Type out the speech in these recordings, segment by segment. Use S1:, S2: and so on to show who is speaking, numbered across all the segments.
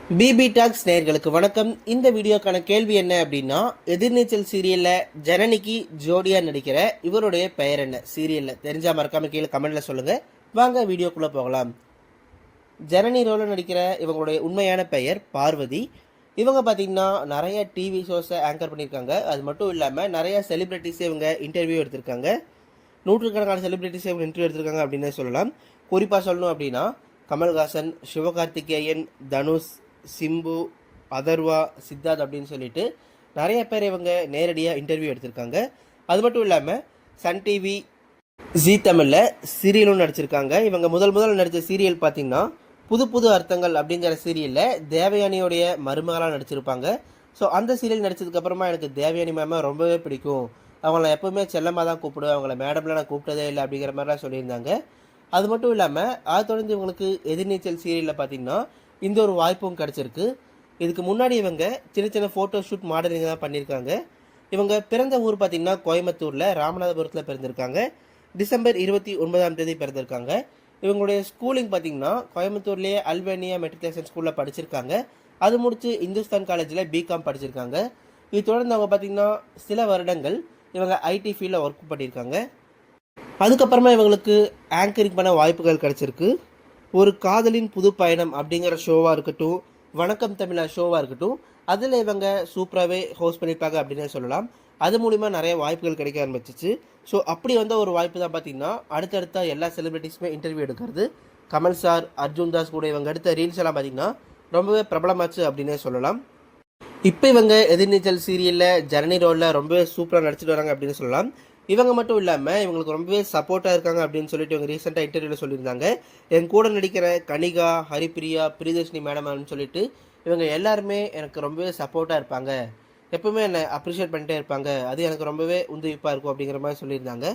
S1: BP tax நேயர்களுக்கு வணக்கம். இந்த வீடியோக்கான கேள்வி என்ன அப்படின்னா, எதிர்நீச்சல் சீரியல்ல ஜனனிக்கு ஜோடியா நடிக்கிற இவருடைய பெயர் என்ன? சீரியல்ல தெரிஞ்சா மறக்காம கீழே கமெண்ட்ல சொல்லுங்க. வாங்க வீடியோக்குள்ள போகலாம். ஜனனி ரோல நடிக்கிற இவங்களுடைய உண்மையான பெயர் பார்வதி. இவங்க பார்த்தீங்கன்னா நிறைய டிவி ஷோஸை ஆங்கர் பண்ணியிருக்காங்க. அது மட்டும் இல்லாமல் நிறைய செலிபிரிட்டிஸே இவங்க இன்டர்வியூ எடுத்திருக்காங்க. நூற்றுக்கணக்கான செலிபிரிட்டிஸே இவங்க இன்டர்வியூ எடுத்திருக்காங்க அப்படின்னு சொல்லலாம். குறிப்பாக சொல்லணும் அப்படின்னா கமல்ஹாசன், சிவகார்த்திகேயன், தனுஷ், சிம்பு, அதர்வா, சித்தார்த் அப்படின்னு சொல்லிட்டு நிறைய பேர் இவங்க நேரடியாக இன்டர்வியூ எடுத்திருக்காங்க. அது மட்டும் இல்லாமல் சன் டிவி, ஜி தமிழில் சீரியலும் நடிச்சிருக்காங்க. இவங்க முதல் நடித்த சீரியல் பார்த்தீங்கன்னா புது புது அர்த்தங்கள் அப்படிங்கிற சீரியலில் தேவயானியோடைய மருமகளாக நடிச்சிருப்பாங்க. ஸோ அந்த சீரியல் நடித்ததுக்கப்புறமா எனக்கு தேவயானி மேமை ரொம்பவே பிடிக்கும். அவங்கள எப்போவுமே செல்லமாக தான் கூப்பிடுவேன், அவங்கள மேடம்லாம் நான் கூப்பிட்டதே இல்லை அப்படிங்கிற மாதிரிலாம் சொல்லியிருந்தாங்க. அது மட்டும் இல்லாமல் அதை தொடர்ந்து இவங்களுக்கு எதிர்நீச்சல் சீரியலில் பார்த்தீங்கன்னா இந்த ஒரு வாய்ப்பும் கிடச்சிருக்கு. இதுக்கு முன்னாடி இவங்க சின்ன சின்ன ஃபோட்டோ ஷூட் மாடலிங் தான் பண்ணியிருக்காங்க. இவங்க பிறந்த ஊர் பார்த்திங்கன்னா கோயம்புத்தூரில் ராமநாதபுரத்தில் பிறந்திருக்காங்க. டிசம்பர் 29 பிறந்திருக்காங்க. இவங்களுடைய ஸ்கூலிங் பார்த்திங்கன்னா கோயம்புத்தூர்லேயே அல்வேனியா மெட்ரிகுலேஷன் ஸ்கூலில் படிச்சிருக்காங்க. அது முடித்து இந்துஸ்தான் காலேஜில் பிகாம் படிச்சிருக்காங்க. இது தொடர்ந்து அவங்க பார்த்திங்கன்னா சில வருடங்கள் இவங்க ஐடி ஃபீல்டில் ஒர்க் பண்ணியிருக்காங்க. அதுக்கப்புறமா இவங்களுக்கு ஆங்கரிங் பண்ண வாய்ப்புகள் கிடச்சிருக்கு. ஒரு காதலின் புது பயணம் அப்படிங்கிற ஷோவாக இருக்கட்டும், வணக்கம் தமிழா ஷோவாக இருக்கட்டும், அதில் இவங்க சூப்பராகவே ஹோஸ்ட் பண்ணியிருப்பாங்க அப்படின்னே சொல்லலாம். அது மூலிமா நிறைய வாய்ப்புகள் கிடைக்க ஆரம்பிச்சிச்சு. ஸோ அப்படி வந்த ஒரு வாய்ப்பு தான் பார்த்திங்கன்னா அடுத்தடுத்த எல்லா செலிபிரிட்டிஸுமே இன்டர்வியூ எடுக்கிறது. கமல் சார், அர்ஜுன் தாஸ் கூட இவங்க எடுத்த ரீல்ஸ் எல்லாம் பார்த்திங்கன்னா ரொம்பவே பிரபலமாச்சு அப்படின்னே சொல்லலாம். இப்போ இவங்க எதிர்நீச்சல் சீரியலில் ஜனனி ரோலில் ரொம்பவே சூப்பராக நடிச்சிட்டு வராங்க அப்படின்னு சொல்லலாம். இவங்க மட்டும் இல்லாமல் இவங்களுக்கு ரொம்பவே சப்போர்ட்டாக இருக்காங்க அப்படின்னு சொல்லிட்டு இவங்க ரீசெண்டாக இன்டர்வியூவில் சொல்லியிருந்தாங்க. என் கூட நடிக்கிற கனிகா, ஹரிப்பிரியா, பிரியதர்ஷினி மேடம் அப்படின்னு சொல்லிட்டு இவங்க எல்லாருமே எனக்கு ரொம்பவே சப்போர்ட்டாக இருப்பாங்க, எப்பவுமே என்னை அப்ரிஷியேட் பண்ணிட்டே இருப்பாங்க, அது எனக்கு ரொம்பவே உந்துவிப்பாக இருக்கும் அப்படிங்கிற மாதிரி சொல்லியிருந்தாங்க.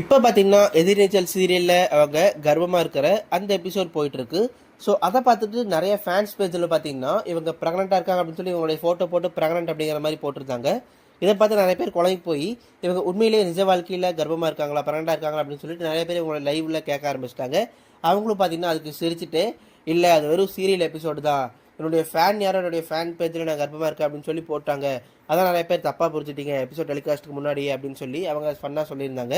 S1: இப்போ பார்த்தீங்கன்னா எதிர்நீச்சல் சீரியலில் அவங்க கர்வமாக இருக்கிற அந்த எபிசோட் போயிட்டுருக்கு. ஸோ அதை பார்த்துட்டு நிறைய ஃபேன்ஸ் பேஜில் பார்த்தீங்கன்னா இவங்க ப்ரெக்னெண்ட்டாக இருக்காங்க அப்படின்னு சொல்லி இவங்களுடைய ஃபோட்டோ போட்டு ப்ரெக்னென்ட் அப்படிங்கிற மாதிரி போட்டிருந்தாங்க. இதை பார்த்து நிறைய பேர் குழம்பி போய் இவங்க உண்மையிலேயே நிஜ வாழ்க்கையில் கர்ப்பமாக இருக்காங்களா, ப்ரெக்னெண்ட்டாக இருக்காங்களா அப்படின்னு சொல்லிட்டு நிறைய பேர் இவங்களோட லைவில் கேட்க ஆரம்பிச்சிட்டாங்க. அவங்களும் பார்த்தீங்கன்னா அதுக்கு சிரிச்சுட்டு, இல்லை அது வெறும் சீரியல் எபிசோடு தான், என்னுடைய ஃபேன் யாரோ என்னுடைய ஃபேன் பேஜில் நான் கர்ப்பமாக இருக்கேன் அப்படின்னு சொல்லி போட்டாங்க, அதான் நிறைய பேர் தப்பாக புரிஞ்சுட்டீங்க எபிசோட் டெலிகாஸ்ட்டுக்கு முன்னாடி அப்படின்னு சொல்லி அவங்க ஃபன்னாக சொல்லியிருந்தாங்க.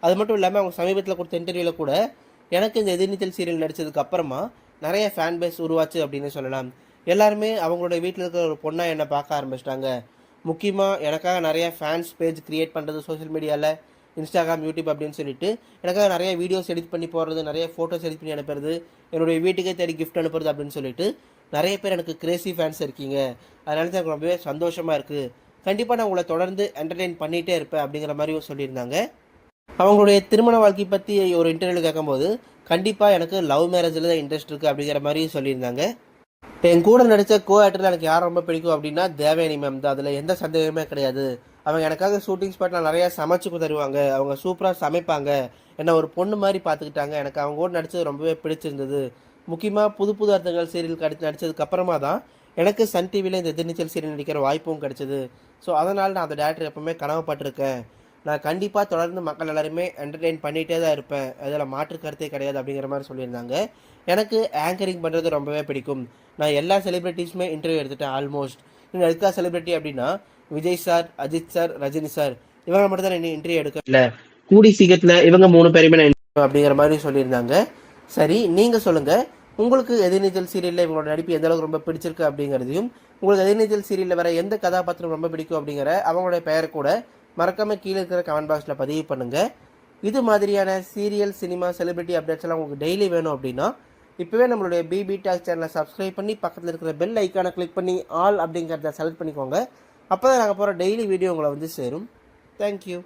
S1: அது மட்டும் இல்லாமல் அவங்க சமீபத்தில் கொடுத்த இன்டர்வியூவில் கூட எனக்கு இந்த எதிர்நீச்சல் சீரியல் நடித்ததுக்கு அப்புறமா நிறைய ஃபேன் பேஸ் உருவாச்சு அப்படின்னு சொல்லலாம். எல்லாருமே அவங்களுடைய வீட்டில் இருக்கிற ஒரு பொண்ணாக என்னை பார்க்க ஆரம்பிச்சிட்டாங்க. முக்கியமாக எனக்காக நிறைய ஃபேன்ஸ் பேஜ் க்ரியேட் பண்ணுறது சோஷியல் மீடியாவில், இன்ஸ்டாகிராம், யூடியூப் அப்படின்னு சொல்லிட்டு எனக்காக நிறைய வீடியோஸ் எடிட் பண்ணி போடுறது, நிறைய ஃபோட்டோஸ் எடிட் பண்ணி அனுப்புறது, என்னுடைய வீட்டுக்கே தேடி கிஃப்ட் அனுப்புறது அப்படின்னு சொல்லிட்டு நிறைய பேர் எனக்கு கிரேசி ஃபேன்ஸ் இருக்கீங்க. அதனால தான் எனக்கு ரொம்பவே சந்தோஷமாக இருக்குது. கண்டிப்பாக நான் உங்களை தொடர்ந்து என்டர்டெயின் பண்ணிகிட்டே இருப்பேன் அப்படிங்கிற மாதிரியும் சொல்லியிருந்தாங்க. அவங்களுடைய திருமண வாழ்க்கை பற்றி ஒரு இன்டர்வியூவில் கேட்கும்போது கண்டிப்பாக எனக்கு லவ் மேரேஜில் தான் இன்ட்ரெஸ்ட் இருக்குது அப்படிங்கிற மாதிரியும் சொல்லியிருந்தாங்க. என் கூட நடித்த கோ ஆக்டரில் எனக்கு யார் ரொம்ப பிடிக்கும் அப்படின்னா தேவயானி மேம் தான். அதில் எந்த சந்தேகமே கிடையாது. அவங்க எனக்காக ஷூட்டிங் ஸ்பாட்டில் நிறையா சமைச்சு தருவாங்க, அவங்க சூப்பராக சமைப்பாங்க, என்னை ஒரு பொண்ணு மாதிரி பார்த்துக்கிட்டாங்க. எனக்கு அவங்க கூட நடித்தது ரொம்பவே பிடிச்சிருந்தது. முக்கியமாக புது புது அர்த்தங்கள் சீரியல் நடித்ததுக்கு அப்புறமா தான் எனக்கு சன் டிவியில் இந்த எதிர்நீச்சல் சீரியல் நடிக்கிற வாய்ப்பும் கிடச்சிது. ஸோ அதனால் நான் அந்த டேரக்டர் எப்பவுமே கனவுப்பட்டிருக்கேன். நான் கண்டிப்பாக தொடர்ந்து மக்கள் எல்லாருமே என்டர்டெயின் பண்ணிகிட்டே தான் இருப்பேன், அதில் மாற்று கருத்தே கிடையாது அப்படிங்கிற மாதிரி சொல்லியிருந்தாங்க. எனக்கு ஆங்கரிங் பண்ணுறது ரொம்பவே பிடிக்கும். நான் எல்லா செலிப்ரிட்டிஸுமே இன்டர்வியூ எடுத்துட்டேன் ஆல்மோஸ்ட். இன்னும் எடுக்க செலிப்ரிட்டி அப்படின்னா Vijay sir, Ajith sir, Rajini sir, இவங்க மட்டும் தான் இன்னும் இன்டர்வியூ எடுக்கல. கூடி சீக்கிரத்தில் இவங்க 3 பேருமே நான் அப்படிங்கிற மாதிரி சொல்லியிருந்தாங்க. சரி, நீங்கள் சொல்லுங்கள், உங்களுக்கு எதிர்நீச்சல் சீரியலில் இவங்களோட நடிப்பு எந்த அளவுக்கு ரொம்ப பிடிச்சிருக்கு அப்படிங்கிறதையும், உங்களுக்கு எதிர்நீச்சல் சீரியலில் வர எந்த கதாபாத்திரம் ரொம்ப பிடிக்கும் அப்படிங்கிற அவங்களுடைய பெயரை கூட மறக்காமல் கீழே இருக்கிற கமெண்ட் பாக்ஸில் பதிவு பண்ணுங்கள். இது மாதிரியான சீரியல், சினிமா, செலிபிரிட்டி அப்டேட்ஸ் எல்லாம் உங்களுக்கு டெய்லி வேணும் அப்படின்னா இப்போவே நம்மளுடைய பிபி டாக்ஸ் சேனலை சப்ஸ்கிரைப் பண்ணி பக்கத்தில் இருக்கிற பெல் ஐக்கானை கிளிக் பண்ணி ஆல் அப்படிங்கிறத செலக்ட் பண்ணிக்கோங்க. அப்போ தான் நாங்கள் போகிற டெய்லி வீடியோ உங்களை வந்து சேரும். தேங்க்யூ.